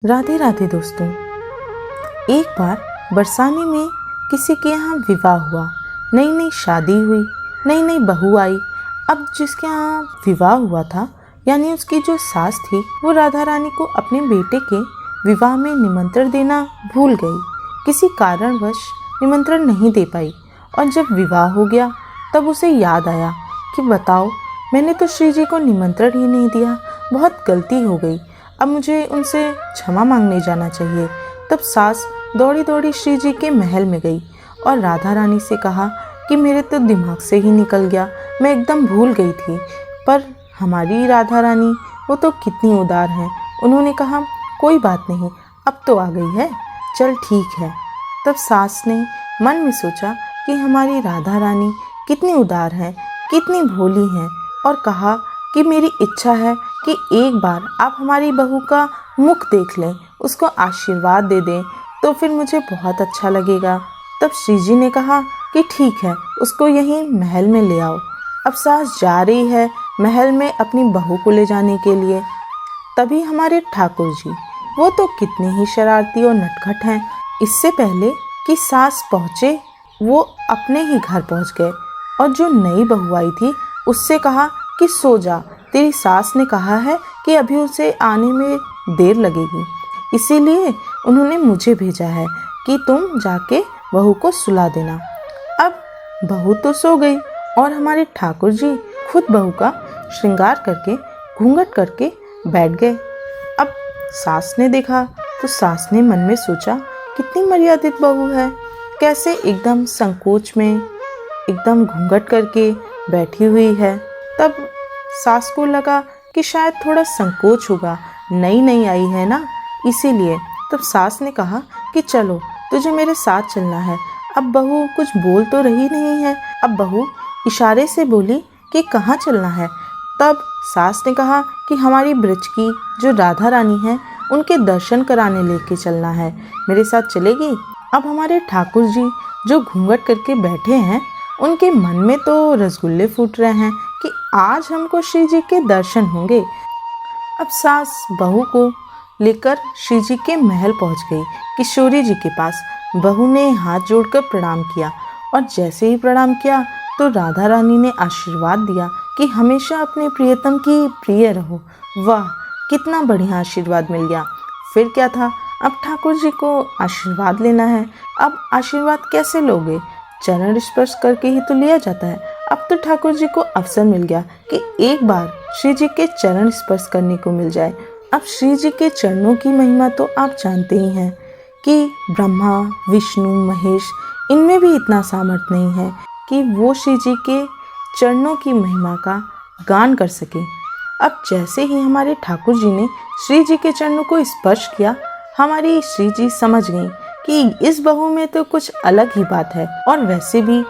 राधे राधे दोस्तों। एक बार बरसाने में किसी के यहाँ विवाह हुआ। नई नई शादी हुई, नई नई बहू आई। अब जिसके यहाँ विवाह हुआ था यानी उसकी जो सास थी वो राधा रानी को अपने बेटे के विवाह में निमंत्रण देना भूल गई। किसी कारणवश निमंत्रण नहीं दे पाई और जब विवाह हो गया तब उसे याद आया कि बताओ, मैंने तो श्री जी को निमंत्रण ही नहीं दिया, बहुत गलती हो गई। अब मुझे उनसे क्षमा मांगने जाना चाहिए। तब सास दौड़ी दौड़ी श्री जी के महल में गई और राधा रानी से कहा कि मेरे तो दिमाग से ही निकल गया, मैं एकदम भूल गई थी। पर हमारी राधा रानी वो तो कितनी उदार हैं। उन्होंने कहा कोई बात नहीं, अब तो आ गई है, चल ठीक है। तब सास ने मन में सोचा कि हमारी राधा रानी कितनी उदार है, कितनी भोली हैं, और कहा कि मेरी इच्छा है कि एक बार आप हमारी बहू का मुख देख लें, उसको आशीर्वाद दे दें, तो फिर मुझे बहुत अच्छा लगेगा। तब श्री जी ने कहा कि ठीक है, उसको यहीं महल में ले आओ। अब सास जा रही है महल में अपनी बहू को ले जाने के लिए। तभी हमारे ठाकुर जी, वो तो कितने ही शरारती और नटखट हैं, इससे पहले कि सास पहुँचे वो अपने ही घर पहुँच गए और जो नई बहू आई थी उससे कहा कि सो जा, तेरी सास ने कहा है कि अभी उसे आने में देर लगेगी, इसीलिए उन्होंने मुझे भेजा है कि तुम जाके बहू को सुला देना। अब बहू तो सो गई और हमारे ठाकुर जी खुद बहू का श्रृंगार करके घूंघट करके बैठ गए। अब सास ने देखा तो सास ने मन में सोचा कितनी मर्यादित बहू है, कैसे एकदम संकोच में एकदम घूंघट करके बैठी हुई है। तब सास को लगा कि शायद थोड़ा संकोच होगा, नई नई आई है ना, इसीलिए। तब सास ने कहा कि चलो तुझे मेरे साथ चलना है। अब बहू कुछ बोल तो रही नहीं है। अब बहू इशारे से बोली कि कहाँ चलना है। तब सास ने कहा कि हमारी ब्रज की जो राधा रानी है उनके दर्शन कराने लेके चलना है, मेरे साथ चलेगी। अब हमारे ठाकुर जी जो घूंघट करके बैठे हैं उनके मन में तो रसगुल्ले फूट रहे हैं कि आज हमको श्री जी के दर्शन होंगे। अब सास बहू को लेकर श्री जी के महल पहुंच गई, किशोरी जी के पास। बहू ने हाथ जोड़कर प्रणाम किया और जैसे ही प्रणाम किया तो राधा रानी ने आशीर्वाद दिया कि हमेशा अपने प्रियतम की प्रिय रहो। वाह, कितना बढ़िया आशीर्वाद मिल गया। फिर क्या था, अब ठाकुर जी को आशीर्वाद लेना है। अब आशीर्वाद कैसे लोगे, चरण स्पर्श करके ही तो लिया जाता है। अब तो ठाकुर जी को अवसर मिल गया कि एक बार श्री जी के चरण स्पर्श करने को मिल जाए। अब श्री जी के चरणों की महिमा तो आप जानते ही हैं कि ब्रह्मा विष्णु महेश इनमें भी इतना सामर्थ्य नहीं है कि वो श्री जी के चरणों की महिमा का गान कर सके। अब जैसे ही हमारे ठाकुर जी ने श्री जी के चरणों को स्पर्श किया, हमारी श्री जी समझ गई कि इस बहू में तो कुछ अलग ही बात है। और वैसे भी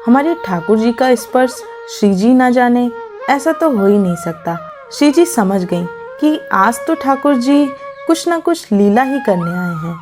हमारे ठाकुर जी का स्पर्श श्री जी ना जाने, ऐसा तो हो ही नहीं सकता। श्री जी समझ गई कि आज तो ठाकुर जी कुछ ना कुछ लीला ही करने आए हैं।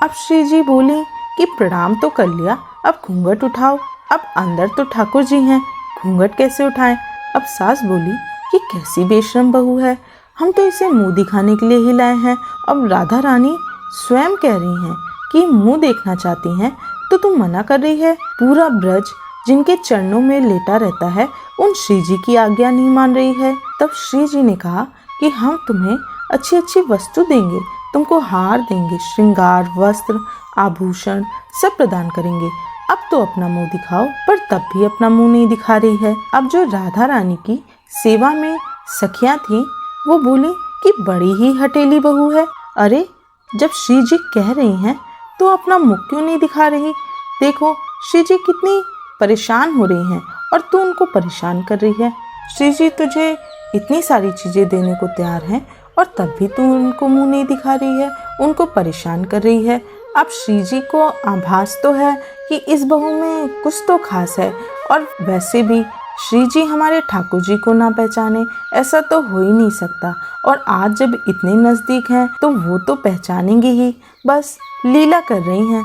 अब श्री जी बोली कि प्रणाम तो कर लिया, अब घूंघट उठाओ। अब अंदर तो ठाकुर जी हैं, घूंघट कैसे उठाएं। अब सास बोली कि कैसी बेशरम बहू है, हम तो इसे मुंह दिखाने के लिए ही लाए हैं। अब राधा रानी स्वयं कह रही हैं कि मुंह देखना चाहती हैं तो तुम मना कर रही है। पूरा ब्रज जिनके चरणों में लेटा रहता है उन श्री जी की आज्ञा नहीं मान रही है। तब श्री जी ने कहा कि हम तुम्हें अच्छी अच्छी वस्तु देंगे, तुमको हार देंगे, श्रृंगार वस्त्र आभूषण सब प्रदान करेंगे। अब तो अपना मुंह दिखाओ। पर तब भी अपना मुंह नहीं दिखा रही है। अब जो राधा रानी की सेवा में सखियां थी वो बोली कि बड़ी ही हटेली बहू है। अरे, जब श्री जी कह रही हैं तो अपना मुख क्यों नहीं दिखा रही। देखो श्री जी कितनी परेशान हो रही हैं और तू उनको परेशान कर रही है। श्री जी तुझे इतनी सारी चीज़ें देने को तैयार हैं और तब भी तू उनको मुंह नहीं दिखा रही है, उनको परेशान कर रही है। अब श्री जी को आभास तो है कि इस बहू में कुछ तो खास है, और वैसे भी श्री जी हमारे ठाकुर जी को ना पहचाने ऐसा तो हो ही नहीं सकता। और आज जब इतने नज़दीक हैं तो वो तो पहचानेंगे ही, बस लीला कर रही हैं।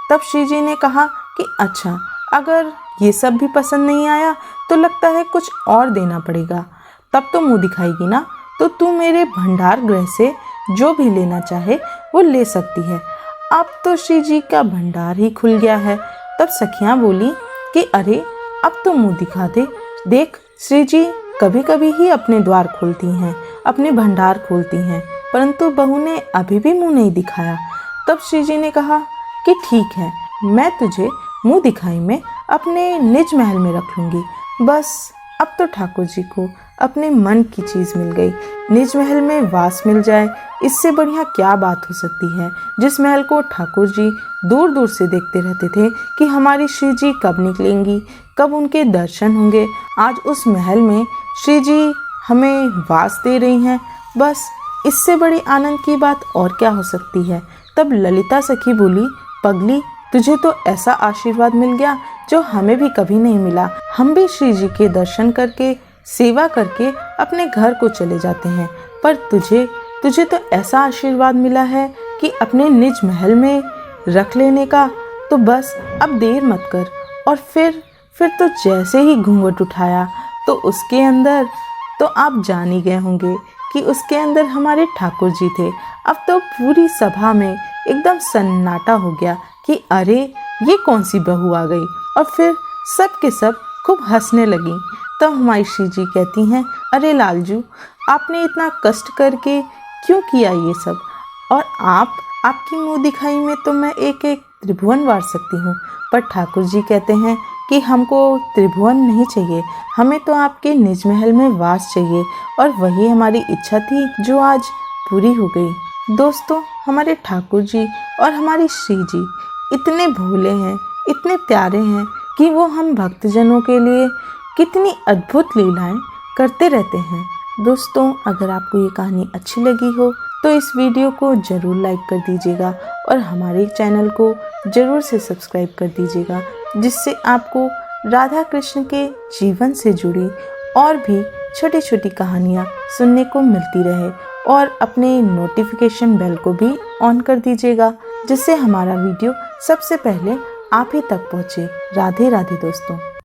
तब श्री जी ने कहा कि अच्छा, अगर ये सब भी पसंद नहीं आया तो लगता है कुछ और देना पड़ेगा। तब तो मुंह दिखाएगी ना, तो तू मेरे भंडार गृह से जो भी लेना चाहे वो ले सकती है। अब तो श्री जी का भंडार ही खुल गया है। तब सखियां बोली कि अरे अब तो मुंह दिखा दे, देख श्री जी कभी कभी ही अपने द्वार खोलती हैं, अपने भंडार खोलती हैं, परंतु बहू ने अभी भी मुंह नहीं दिखाया। तब श्री जी ने कहा कि ठीक है, मैं तुझे मुंह दिखाई में अपने निज महल में रख लूंगी। बस अब तो ठाकुर जी को अपने मन की चीज मिल गई, निज महल में वास मिल जाए, इससे बढ़िया क्या बात हो सकती है। जिस महल को ठाकुर जी दूर दूर से देखते रहते थे कि हमारी श्री जी कब निकलेंगी, कब उनके दर्शन होंगे, आज उस महल में श्री जी हमें वास दे रही हैं। बस इससे बड़ी आनंद की बात और क्या हो सकती है। तब ललिता सखी बोली, पगली तुझे तो ऐसा आशीर्वाद मिल गया जो हमें भी कभी नहीं मिला। हम भी श्री जी के दर्शन करके सेवा करके अपने घर को चले जाते हैं, पर तुझे तो ऐसा आशीर्वाद मिला है कि अपने निज महल में रख लेने का। तो बस अब देर मत कर। और फिर तो जैसे ही घूंघट उठाया तो उसके अंदर तो आप जान ही गए होंगे कि उसके अंदर हमारे ठाकुर जी थे। अब तो पूरी सभा में एकदम सन्नाटा हो गया कि अरे ये कौन सी बहू आ गई। और फिर सब के सब खूब हंसने लगी। तब हमारी श्री जी कहती हैं, अरे लालजू आपने इतना कष्ट करके क्यों किया ये सब, और आपकी मुंह दिखाई में तो मैं एक एक त्रिभुवन वार सकती हूँ, पर ठाकुर जी कहते हैं कि हमको त्रिभुवन नहीं चाहिए, हमें तो आपके निज महल में वास चाहिए। और वही हमारी इच्छा थी जो आज पूरी हो गई। दोस्तों हमारे ठाकुर जी और हमारी श्री जी इतने भोले हैं, इतने प्यारे हैं कि वो हम भक्तजनों के लिए कितनी अद्भुत लीलाएं करते रहते हैं। दोस्तों अगर आपको ये कहानी अच्छी लगी हो तो इस वीडियो को ज़रूर लाइक कर दीजिएगा और हमारे चैनल को ज़रूर से सब्सक्राइब कर दीजिएगा, जिससे आपको राधा कृष्ण के जीवन से जुड़ी और भी छोटी छोटी कहानियाँ सुनने को मिलती रहे। और अपने नोटिफिकेशन बेल को भी ऑन कर दीजिएगा, जिससे हमारा वीडियो सबसे पहले आप ही तक पहुँचे। राधे राधे दोस्तों।